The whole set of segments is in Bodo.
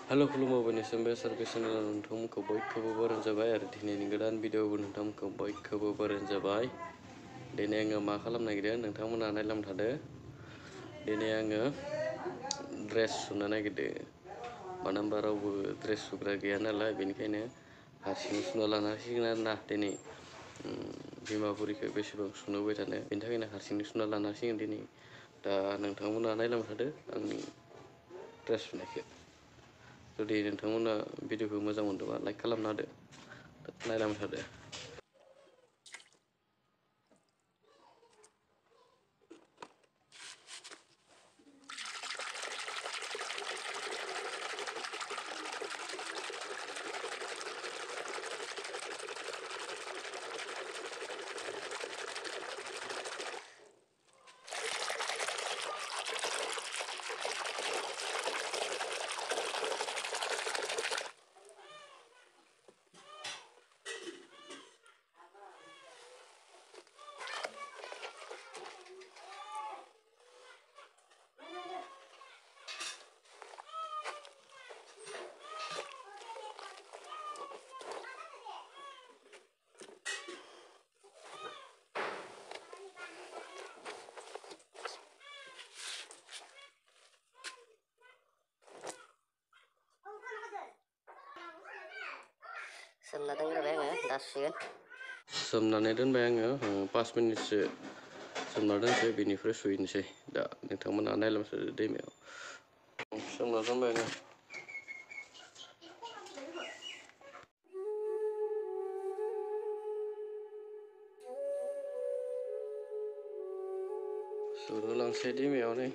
Halo खुलुमबाय सर्भिस चेनेलाव नोंथांमोनखौ बयखौबो बरायनाय जाबाय आरो दिनैनि गोदान भिडिअ'बो नोंथांमोनखौ बयखौबो बरायनाय जाबाय। दिनै आङो मा खालामनो नागिरदों नोंथांमोना नायलांबाय थादो। दिनै आङो ड्रेस सुनो नागिरदों। मानो होनबा रावबो ड्रेस सुग्रा गैया नालाय बेनिखायनो हारसिं सुना लानो हासिगोन आरोना दिनै बिमाफोरखौ बेसेबां सुनो होबाय थानो बेनि थाखायनो हारसिंनो सुना लानो हासिगोन दिनै। दा नोंथांमोना नायलांबाय थादो आंनि ड्रेस सुनायखौ। जुदि नोंथांमोना भिडिअखौ मोजां मोनदोंबा लाइक खालामना होदो, नायलांबाय थादो। सोमना दोनग्रोबाय आङो दा सुसिगोन। सोमनानै दोनबाय आङो 5 मिनिटसो सोमना दोनसै बेनिफ्राय सुहैनोसै। दा नोंथांमोना नायलांबाय थादो दैमायाव। सोमना दोनबाय आङो। सुनो लांसै दैमायाव नै।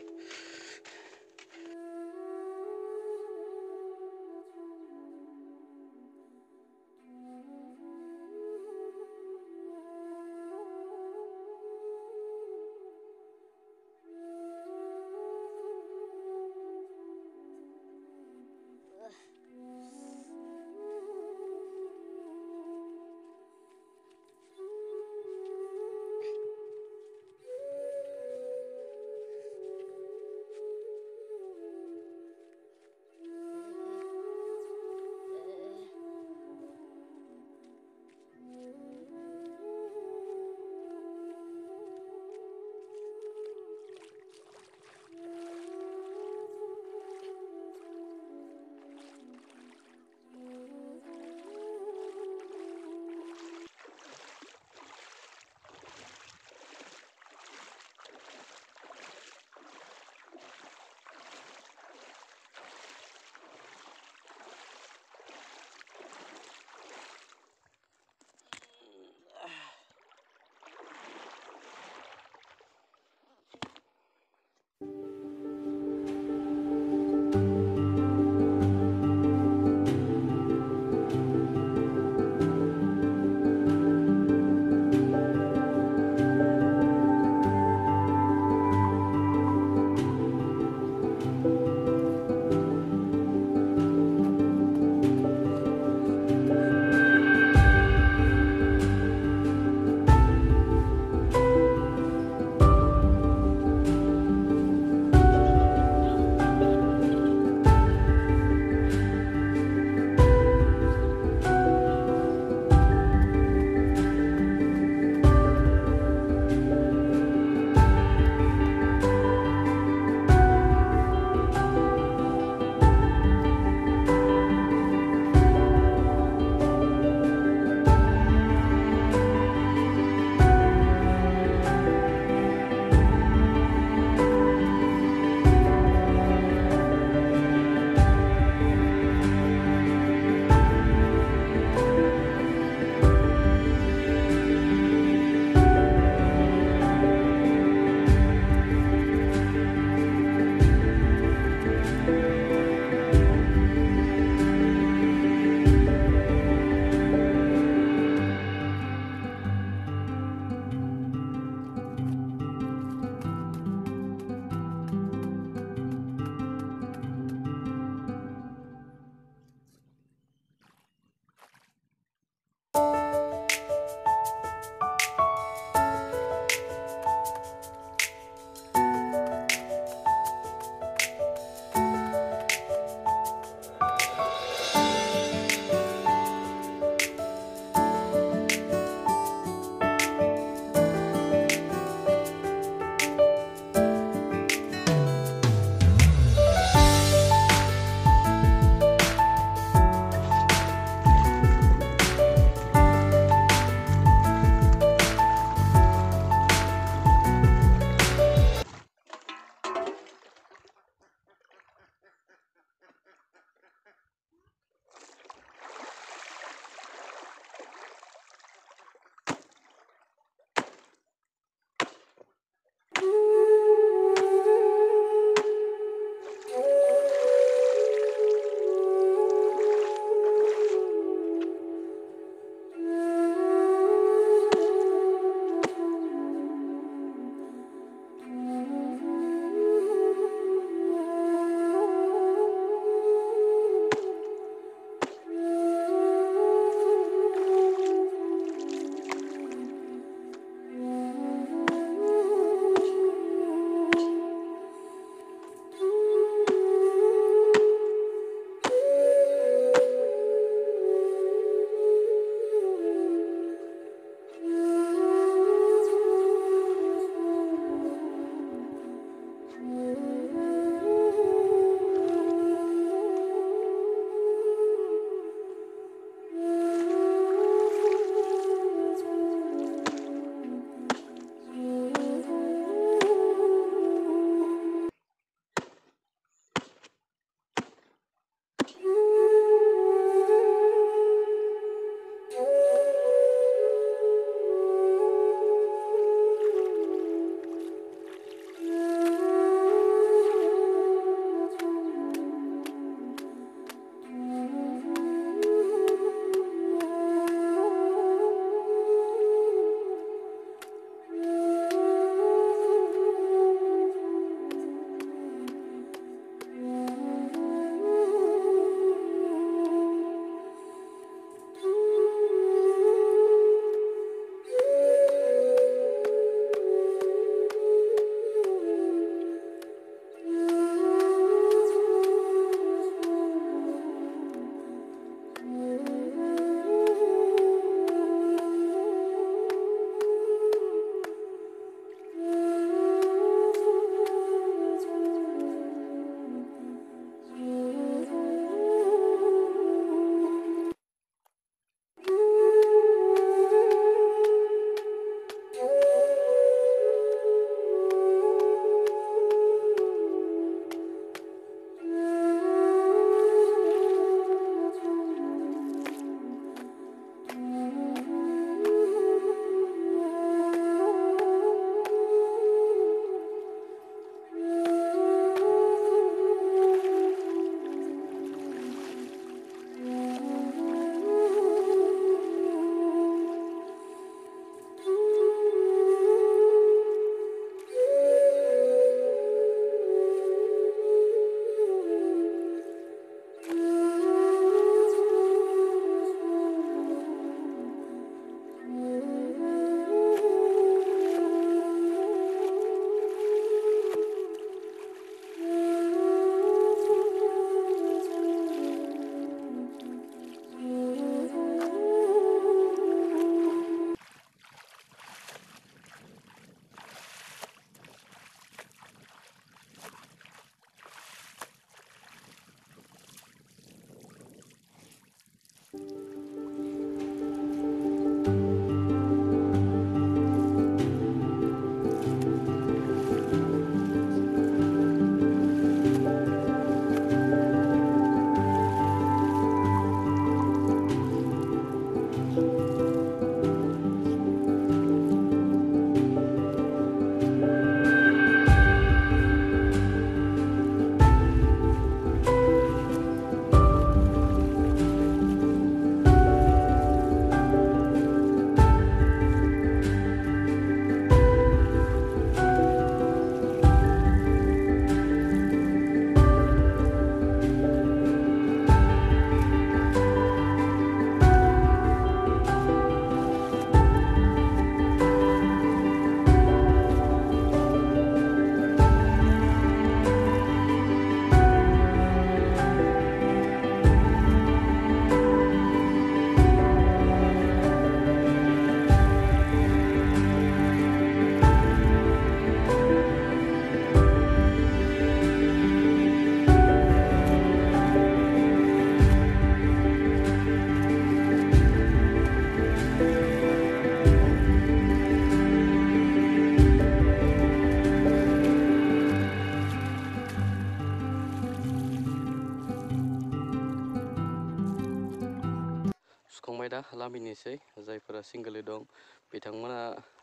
लामिनोसै जायफोरा सिंगोलै दं बिथांमोना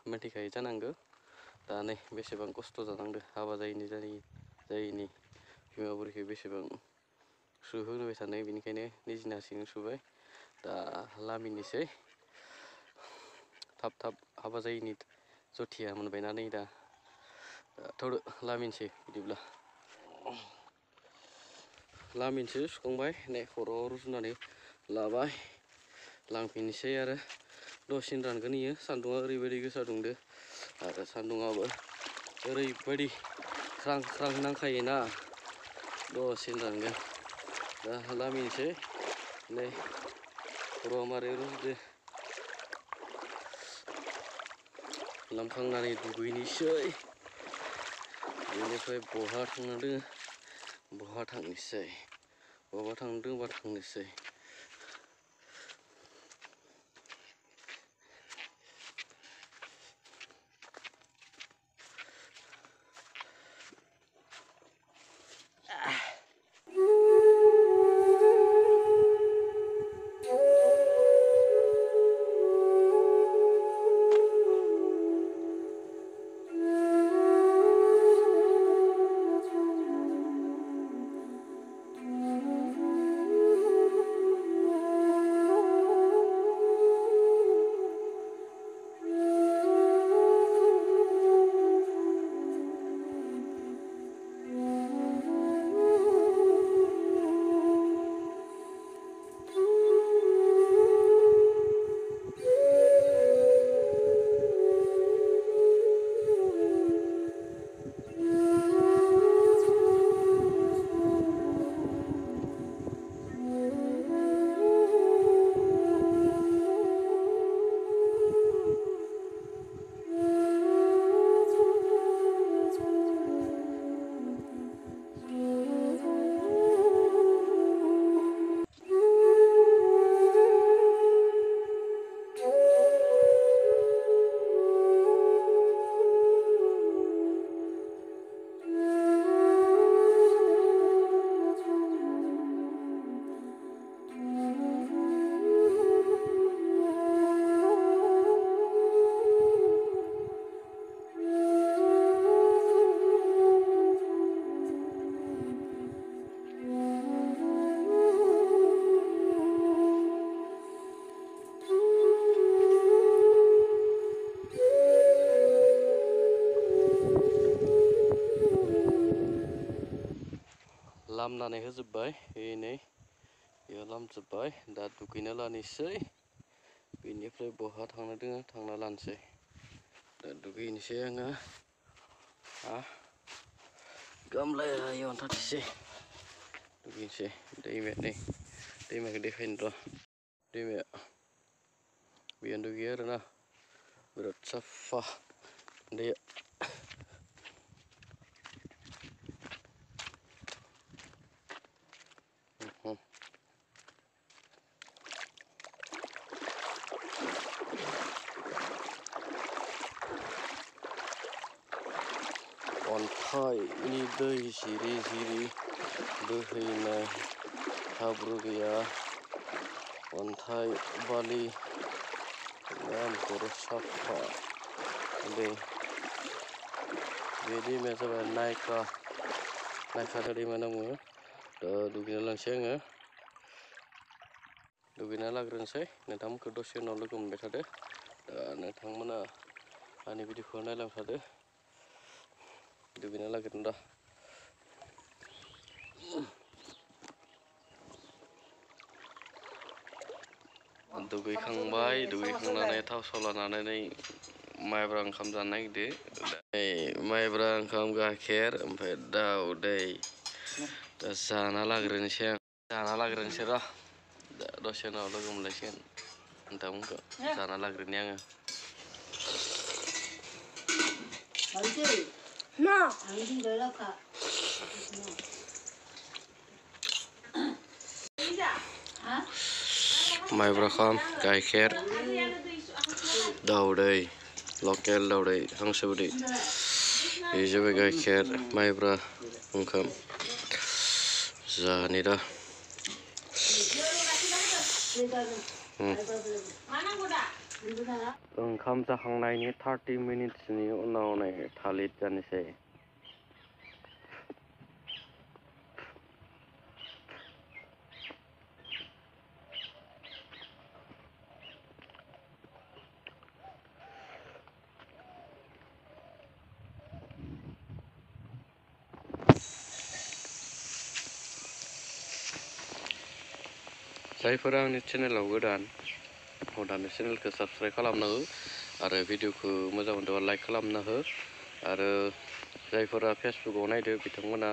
मिथिखायो जानांगौ दा नै बेसेबां खस्थ' जानांदो हाबा जायैनि बिमाफोरखौ बेसेबां सुहोबाय थानाय बेनिखायनो निजिनि हारसिंनो सुबाय दा लामिनोसै थाब थाब हाबा जायैनि जथिया मोनबायना नै दा थौदो लामिनोसै बिदिब्ला लामिनोसै सुखांबाय नै खर'आव रुजुनानै लाबाय लांफिननोसै आरो दसेनो रानगोन इयो सान्दुङा ओरैबायदि गोसा दुंदो आरो सान्दुङाबो ओरैबायदि ख्रां ख्रां नांखायोना दसेनो रानगोन दा लामिनोसै नै खर'आ मारै रुजुदो लामखांनानै दुगैनोसै बेनिफ्राय बहा थांनो दोङो बहा थांनोसै बहा थांनो दोङोबा थांनोसै लामनानै होजोब्बाय नै बेयाव लामजोब्बाय दा दुगैना लानोसै बेनिफ्राय बहा थांनो दोङो थांना लानोसै दा दुगैनोसै आङो गामलाया इयावनो थाथोंसै दुगैनोसै दैमाया नै दैमाखौ देखायनो र' दैमाया बेयावनो दुगैयो आरोना बिराद साफा दैया अन्थाइनि दै जिरि जिरि बोहैनाय हाब्रु गैया अन्थाइ बालि बर' साफा दै बे दैमाया जाबाय नायका दैमा नामो दा दुगैना लांसै आङो दुगैना लाग्रोनोसै नोंथांमोनखौ दसे उनाव लोगो मोनबाय थादो दा नोंथांमोना आंनि भिडिअखौ नायलांबाय थादो दुगैना लाग्रोनो दा दुगैखांबाय दुगैखांनानै थाव साव लानानै माइब्रा ओंखाम जानो नागिरदो माइब्रा ओंखाम गाइखेर ओमफ्राय दाउदै दा जाना लाग्रोनोसै र' दा दसे उनाव लोगो मोनलायसिगोन नोंथांमोनखौ जाना लाग्रोनि आङो माइब्रा ओंखाम गाइखेर दाउदै लकेल दाउदै हांसो बिदै बे जाबाय गाइखेर माइब्रा ओंखाम जानि दा ओंखाम जाखांनायनि 30 मिनिट्सनि उनाव नै थालिर जानोसै। जायफोरा आंनि चेनेलाव गोदान दानि चेनेलखौ साबस्क्राइब खालामना हो आरो भिडिअखौ मोजां मोनदोंबा लाइक खालामना हो आरो जायफोरा फेसबुकआव नायदो बिथांमोना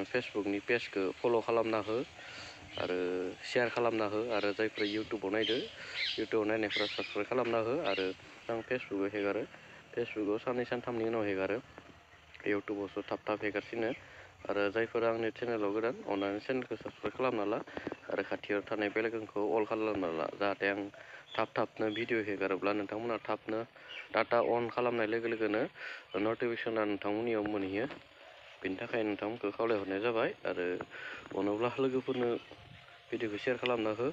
फेसबुकनि पेजखौ फल' खालामना हो आरो शेयार खालामना हो आरो जायफोरा इउटुबाव नायदो इउटुबाव नायनायफोरा साबस्क्राइब खालामना हो आरो आं फेसबुकआव हेगारो फेसबुकआव साननै सानथामनि उनाव हेगारो इउटुबावसो थाब थाब हेगारसिनो आरो जायफोरा आंनि चेनेलाव गोदान अननानै चेनेलखौ साबस्क्राइब खालामना ला आरो खाथियाव थानाय बेल आइकनखौ अल खालामना ला जाहाथे आं थाब-थाबनो भिडिअ हेगारोब्ला नोंथांमोना थाबनो डाटा अन खालामनाय लोगो लोगोनो नटिफिकेसना नोंथांमोननियाव मोनहैयो बेनि थाखाय नोंथांमोनखौ खावलायहरनाय जाबाय आरो अनोब्ला लोगोफोरनो भिडिअखौ शेयार खालामना हो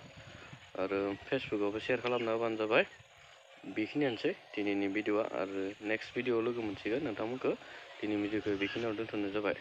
आरो फेसबुकआवबो शेयार खालामना होबानो जाबाय बेखिनियानोसै दिनैनि भिडिअआ आरो नेक्स्ट भिडिअआव लोगो मोनसिगोन नोंथांमोनखौ दिनैनि भिडिअखौ बेखिनियाव दोनथ'नाय जाबाय।